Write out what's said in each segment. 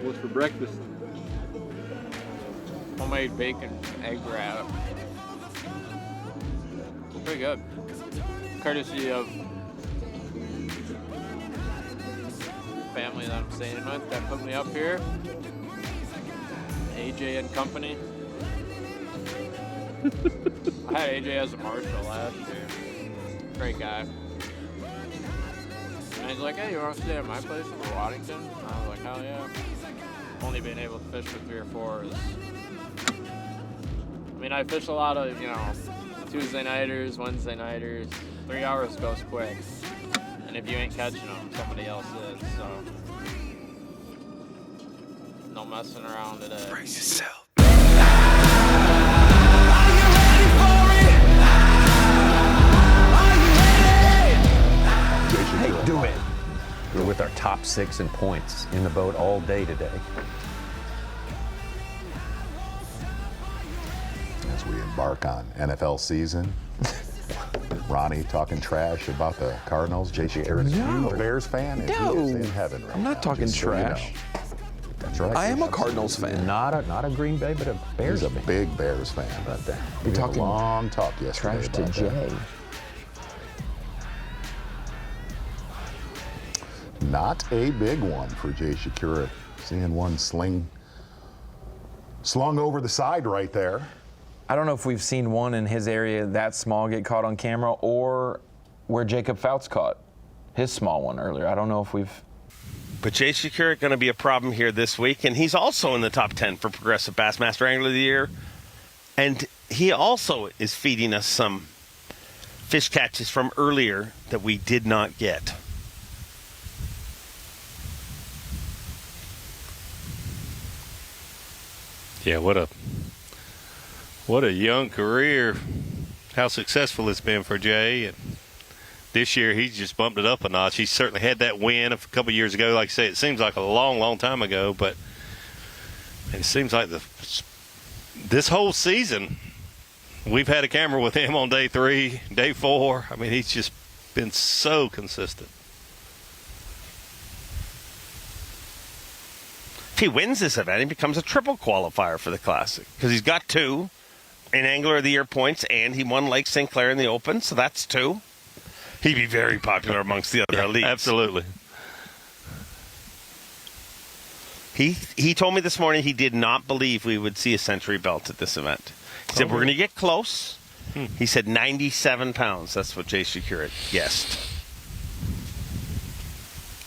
What's for breakfast? Homemade bacon egg wrap. Pretty good. Courtesy of family that I'm staying with that put me up here. AJ and company. I had AJ as a marshal last year. Great guy. And he's like, hey, you want to stay at my place in Waddington? And I was like, hell yeah. Only being able to fish with 3 or 4 is... I mean, I fish a lot of, you know, Tuesday nighters, Wednesday nighters. 3 hours goes quick. And if you ain't catching them, somebody else is, so... No messing around today. Brace yourself. Hey, do it. We're with our top 6 in points in the boat all day today. As we embark on NFL season, Ronnie talking trash about the Cardinals. Jason Garrett's a huge Bears fan, and he is in heaven right now. I'm not talking just so you trash. know. That's right. I am a Cardinals fan. Not a Green Bay, but a Bears He's a fan. big Bears fan. About that. We had talking a long talk yesterday Trash to about Jay. that. Not a big one for Jay Shakura. Seeing one slung over the side right there. I don't know if we've seen one in his area that small get caught on camera or where Jacob Fouts caught his small one earlier. I don't know if we've... But Jay Shakura going to be a problem here this week, and he's also in the top 10 for Progressive Bassmaster Angler of the Year. And he also is feeding us some fish catches from earlier that we did not get. Yeah, what a young career. How successful it's been for Jay. And this year he's just bumped it up a notch. He certainly had that win a couple of years ago. Like I say, it seems like a long, long time ago, but it seems like this whole season we've had a camera with him on day 3, day 4. I mean, he's just been so consistent. If he wins this event, he becomes a triple qualifier for the Classic because he's got 2 in Angler of the Year points, and he won Lake St. Clair in the Open, so that's 2. He'd be very popular amongst the other elites. Absolutely. He told me this morning he did not believe we would see a Century Belt at this event. He said, we're going to get close. He said 97 pounds. That's what Jay Shakura guessed.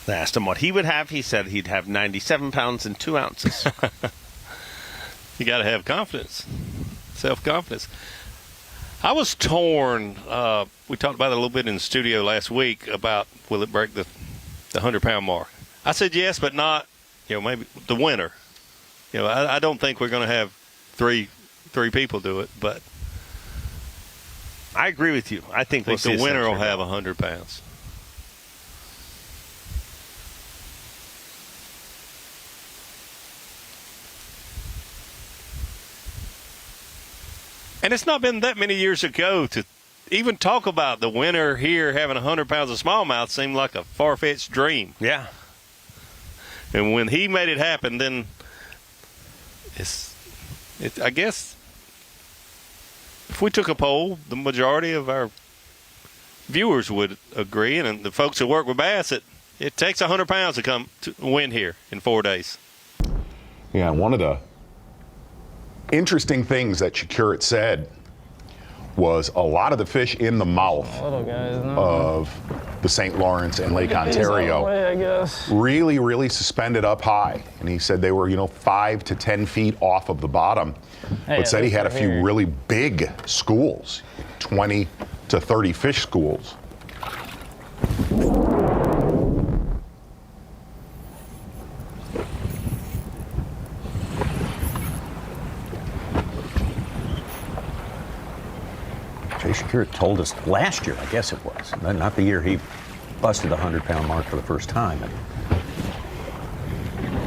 I asked him what he would have. He said he'd have 97 pounds and 2 ounces. You got to have confidence, self-confidence. I was torn. We talked about it a little bit in the studio last week about will it break the 100-pound mark. I said yes, but not, maybe the winner. I don't think we're going to have three people do it, but I agree with you. I think we'll see the winner will Century have Belt. 100 pounds. And it's not been that many years ago to even talk about the winner here having 100 pounds of smallmouth seemed like a far-fetched dream. Yeah. And when he made it happen, then I guess if we took a poll, the majority of our viewers would agree, and the folks that work with bass, it takes 100 pounds to come to win here in 4 days. Yeah, one of the interesting things that Shakura said was a lot of the fish in the mouth of the St. Lawrence and Lake Ontario really, really suspended up high. And he said they were, 5 to 10 feet off of the bottom, but said he had a few really big schools, 20 to 30 fish schools. Jay Shakura told us last year, I guess it was, not the year he busted the 100-pound mark for the first time. And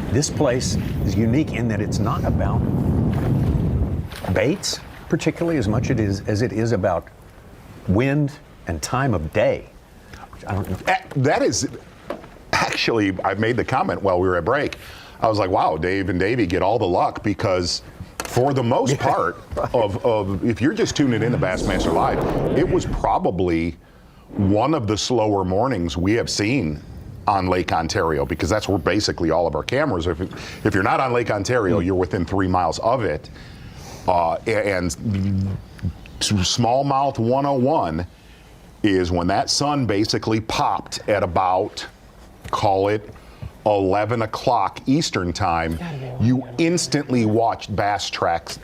this place is unique in that it's not about baits, particularly as much as it is about wind and time of day. I don't know. That is, actually, I made the comment while we were at break. I was like, wow, Dave and Davey get all the luck because for the most part of if you're just tuning in to Bassmaster Live, it was probably one of the slower mornings we have seen on Lake Ontario, because that's where basically all of our cameras are. If you're not on Lake Ontario, you're within 3 miles of it. And Smallmouth 101 is when that sun basically popped at about, call it 11 o'clock Eastern time, you instantly watched Bass Track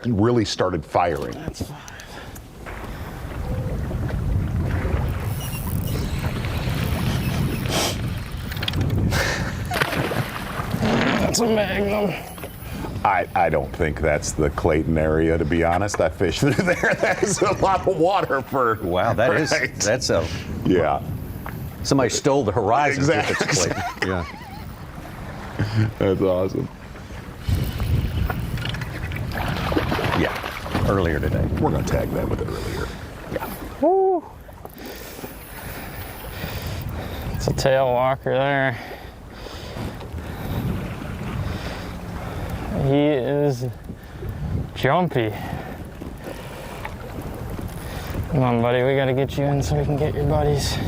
really started firing. That's 5. That's a Magnum. I don't think that's the Clayton area, to be honest. That fish through there, that is a lot of water for. Wow, that's a. Yeah. Somebody stole the horizon. Exactly. Yeah. That's awesome. Yeah. Earlier today. We're going to tag that with it earlier. Yeah. Woo. It's a tail walker there. He is jumpy. Come on, buddy, we gotta get you in so we can get your buddies.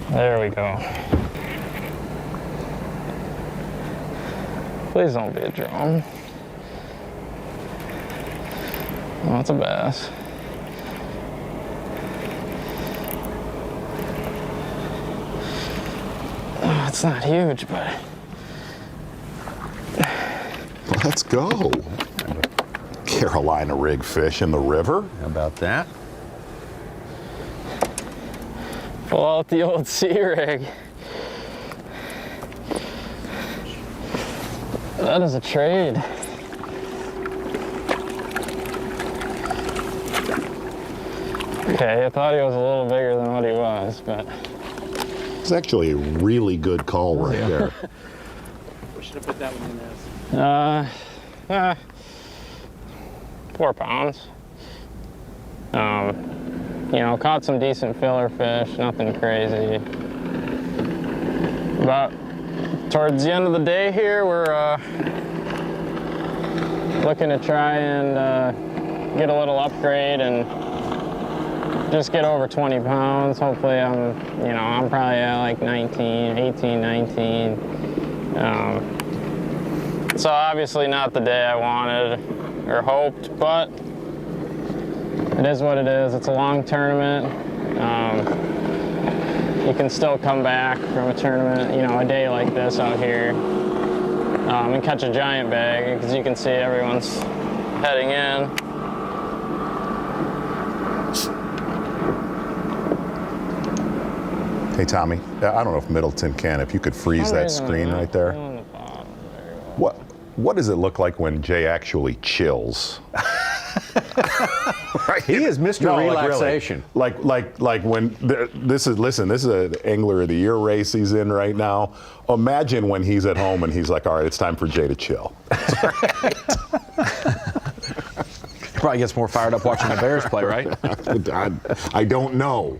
There we go. Please don't be a drum. Oh, it's a bass. Oh, it's not huge, but Let's go. Carolina rig fish in the river. How about that? pull out the old sea rig. That is a trade. Okay, I thought he was a little bigger than what he was, but... It's actually a really good call right there. We should have put that one in there. 4 pounds. You know, caught some decent filler fish, nothing crazy. But towards the end of the day here, we're looking to try and get a little upgrade and just get over 20 pounds. Hopefully I'm probably at like 18, 19. So obviously not the day I wanted or hoped, but it is what it is. It's a long tournament. You can still come back from a tournament, a day like this out here, and catch a giant bag, because you can see everyone's heading in. Hey, Tommy, I don't know if Middleton can, if you could freeze that screen right there. What does it look like when Jay actually chills? Right? He is Mr. Relaxation. Like when this is an Angler of the Year race he's in right now. Imagine when he's at home and he's like, all right, it's time for Jay to chill. Probably gets more fired up watching the Bears play, right? I don't know.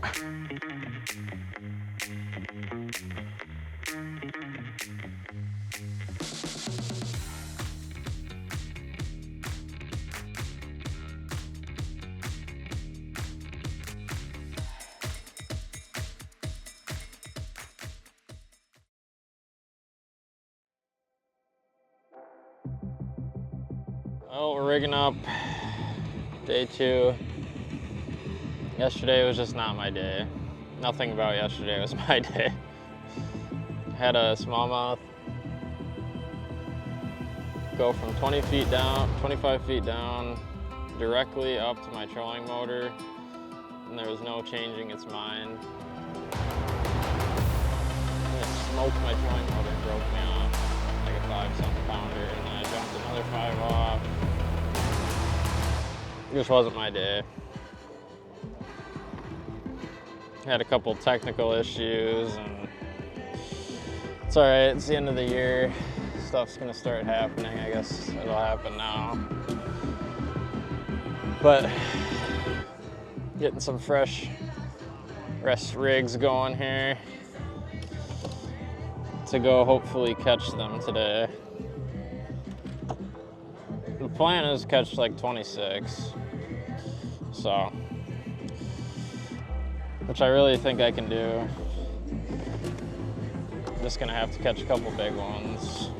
Well, we're rigging up day 2. Yesterday was just not my day. Nothing about yesterday was my day. Had a smallmouth go from 20 feet down, 25 feet down, directly up to my trolling motor, and there was no changing its mind. And it smoked my trolling motor and broke me off like a 5-something pounder, and then I jumped another 5 off. It just wasn't my day. Had a couple technical issues, and it's all right. It's the end of the year. Stuff's gonna start happening. I guess it'll happen now. But getting some fresh rigs going here to go hopefully catch them today. The plan is to catch like 26, so, which I really think I can do. I'm just gonna have to catch a couple big ones.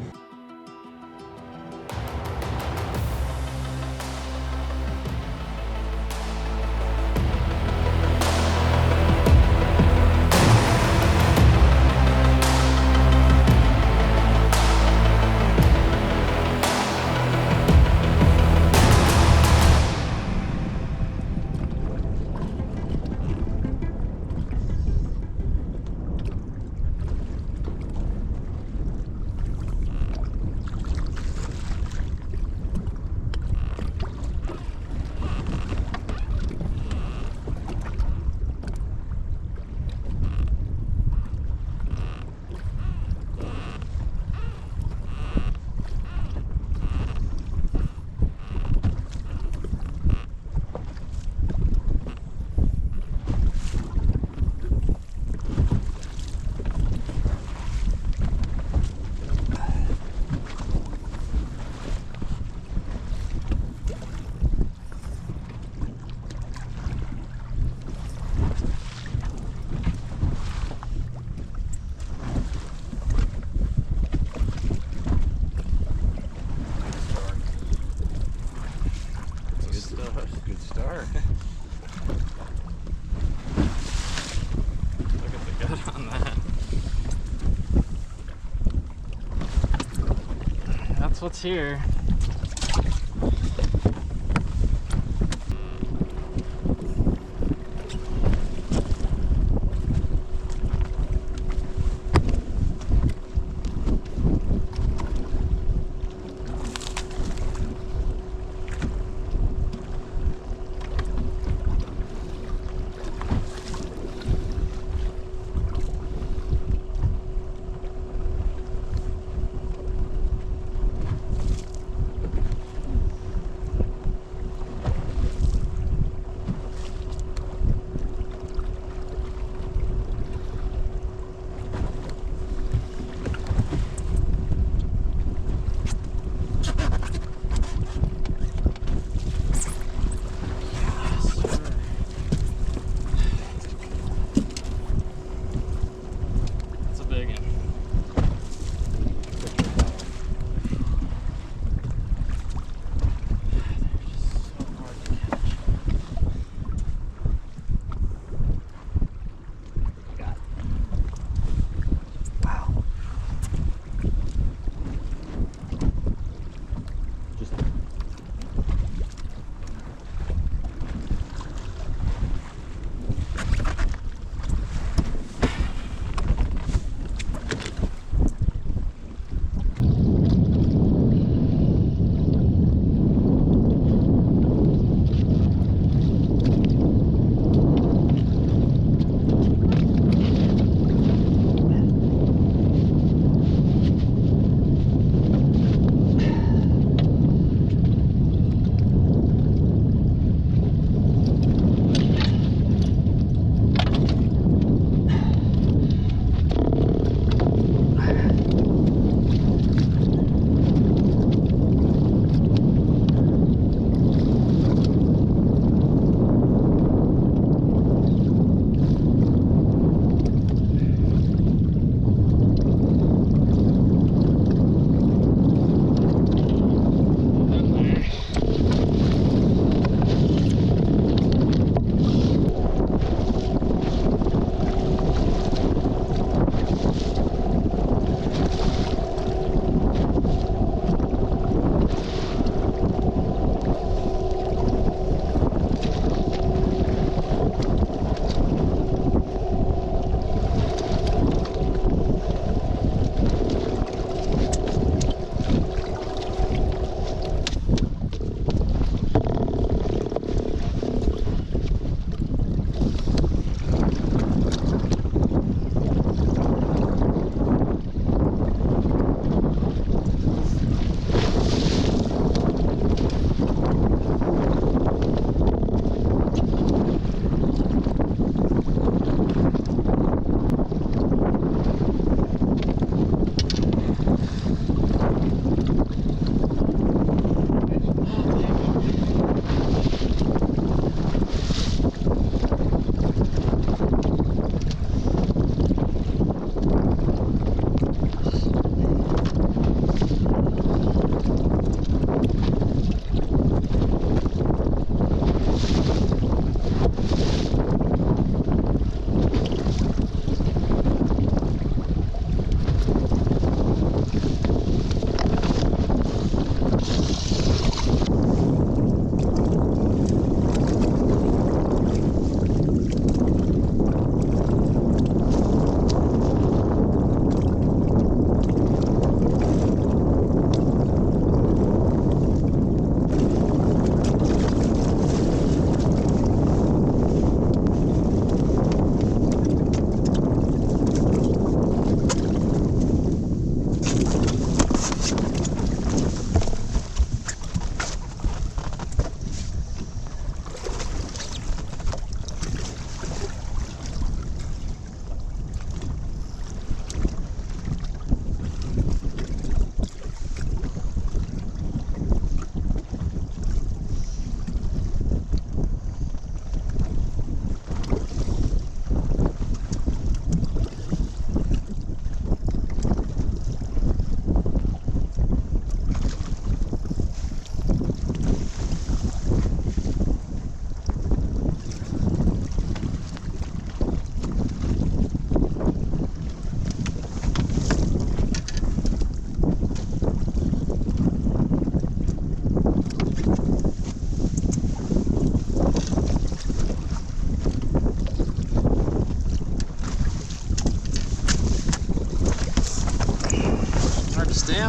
Good start. Look at the gut on that. That's what's here.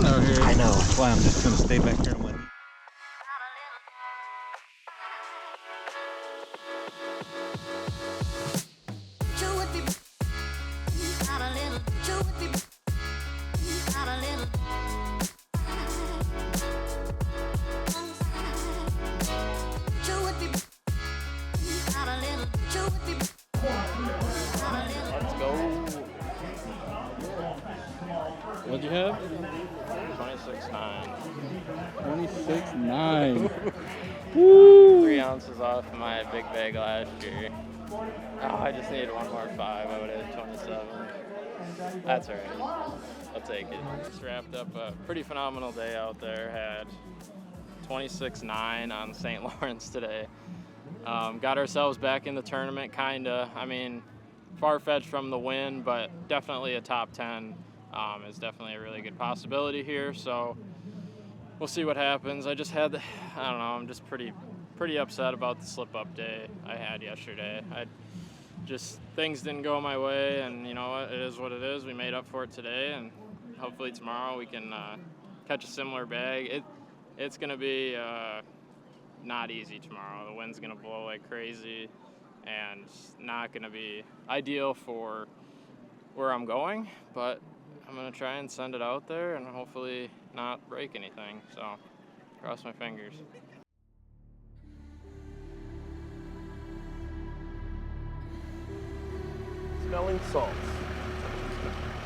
sand out here. I know. That's why I'm just gonna stay back here and let. Let's go. What'd you have? 26.9. 26.9. 3 ounces off my big bag last year. Oh, I just needed one more 5. I would have had 27. That's all right. I'll take it. Just wrapped up a pretty phenomenal day out there. Had 26.9 on St. Lawrence today. Got ourselves back in the tournament, kinda. I mean, far-fetched from the win, but definitely a top 10 is definitely a really good possibility here. So we'll see what happens. I just had, I don't know, I'm just pretty upset about the slip-up day I had yesterday. Things didn't go my way, and you know what, it is what it is. We made up for it today, and hopefully tomorrow we can catch a similar bag. It's gonna be not easy tomorrow. The wind's gonna blow like crazy, and it's not gonna be ideal for where I'm going, but I'm gonna try and send it out there and hopefully not break anything. So cross my fingers. Smelling salts.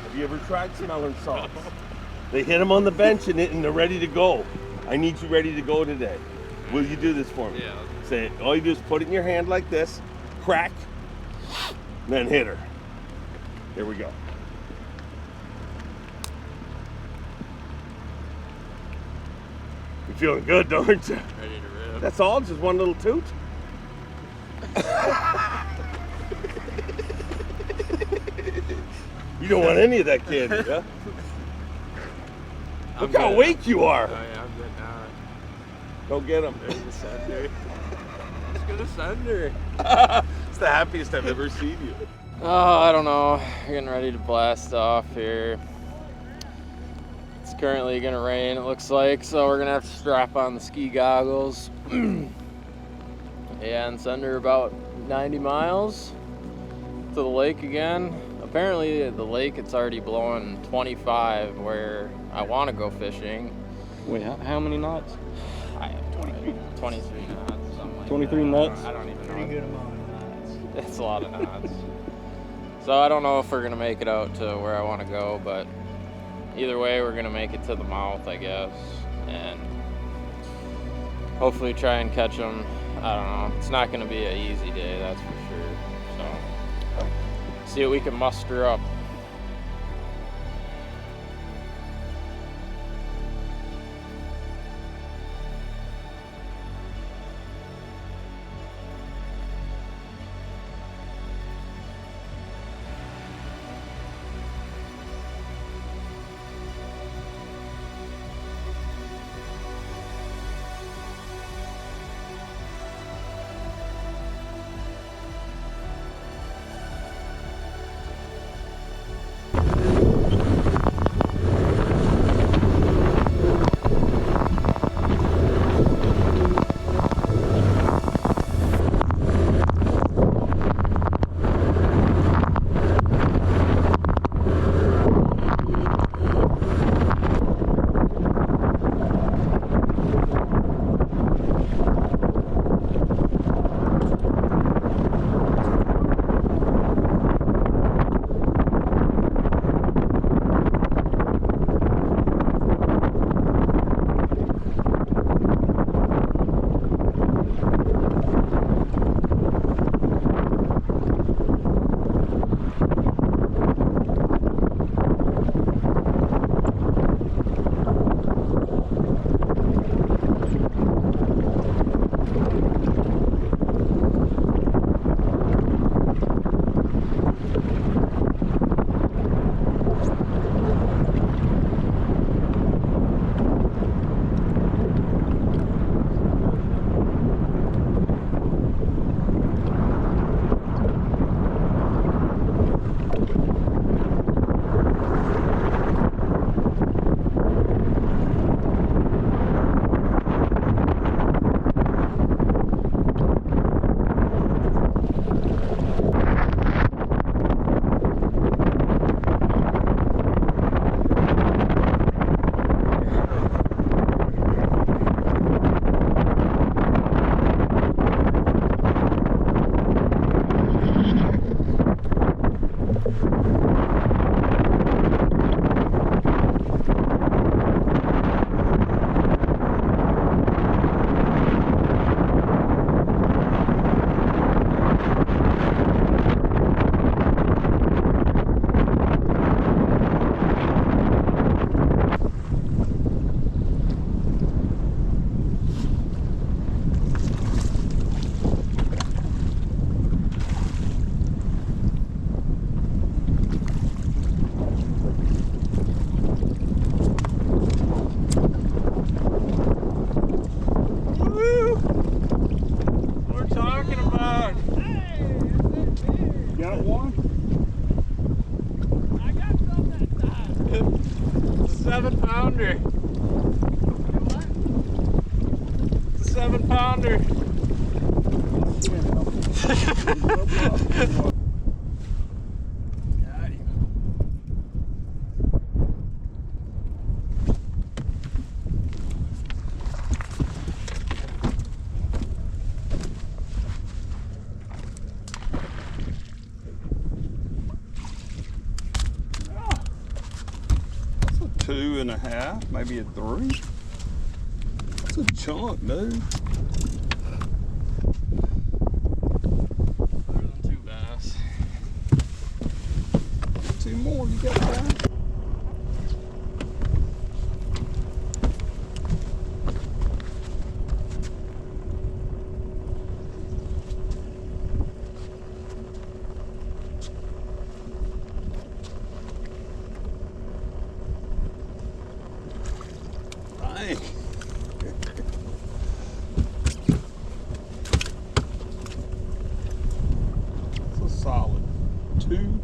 Have you ever tried smelling salts? They hit them on the bench and they're ready to go. I need you ready to go today. Will you do this for me? Yeah. Say it. All you do is put it in your hand like this, crack, and then hit her. There we go. You're feeling good, don't you? Ready to rip. That's all, just one little toot. You don't want any of that candy, huh? Look how awake you are. Oh, yeah, I'm good now. Go get him. There's the sender. Just gonna send her. It's the happiest I've ever seen you. Oh, I don't know. We're getting ready to blast off here. It's currently gonna rain, it looks like, so we're gonna have to strap on the ski goggles. Yeah, and send her about 90 miles to the lake again. Apparently the lake, it's already blowing 25 where I want to go fishing. Wait, how many knots? I have 23 knots, something like 23 that. knots? I don't even know. Pretty good amount of knots. It's a lot of knots. So I don't know if we're gonna make it out to where I want to go, but either way, we're gonna make it to the mouth, I guess, and hopefully try and catch them. I don't know. It's not gonna be an easy day, that's for sure. So see what we can muster up. 7-pounder. 7-pounder. That's a 2.5, maybe a 3. That's a chunk, dude. Better than 2 bass. 2 more, you got that? Dang. It's a solid 2.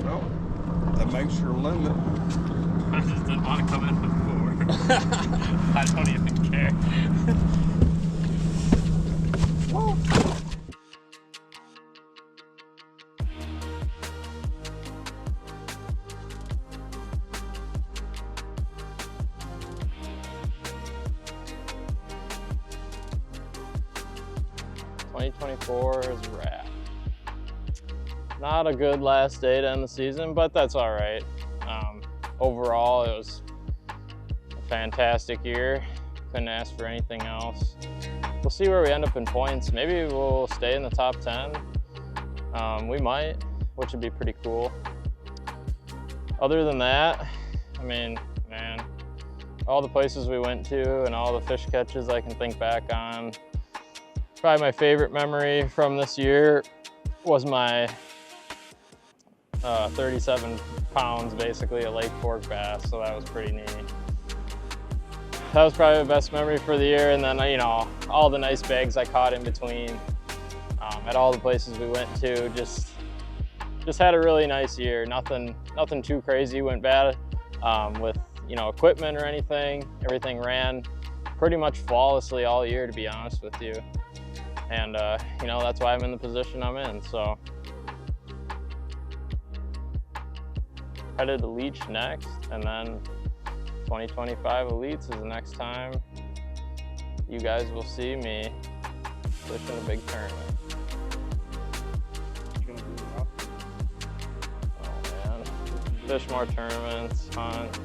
Well, that makes your limit. I just didn't want to come in before. I don't even care. Well, 2024 is a wrap. Not a good last day to end the season, but that's all right. Overall, it was a fantastic year. Couldn't ask for anything else. We'll see where we end up in points. Maybe we'll stay in the top 10. We might, which would be pretty cool. Other than that, I mean, man, all the places we went to and all the fish catches I can think back on. Probably my favorite memory from this year was my 37 pounds, basically, a Lake Fork bass, so that was pretty neat. That was probably the best memory for the year, and then, you know, all the nice bags I caught in between at all the places we went to. Just had a really nice year. Nothing too crazy went bad with, you know, equipment or anything. Everything ran pretty much flawlessly all year, to be honest with you. And, you know, that's why I'm in the position I'm in, so. Headed to Leech next, and then 2025 Elites is the next time you guys will see me fishing a big tournament. Oh man, fish more tournaments, hunt,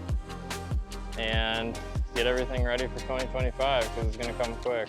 and get everything ready for 2025 because it's gonna come quick.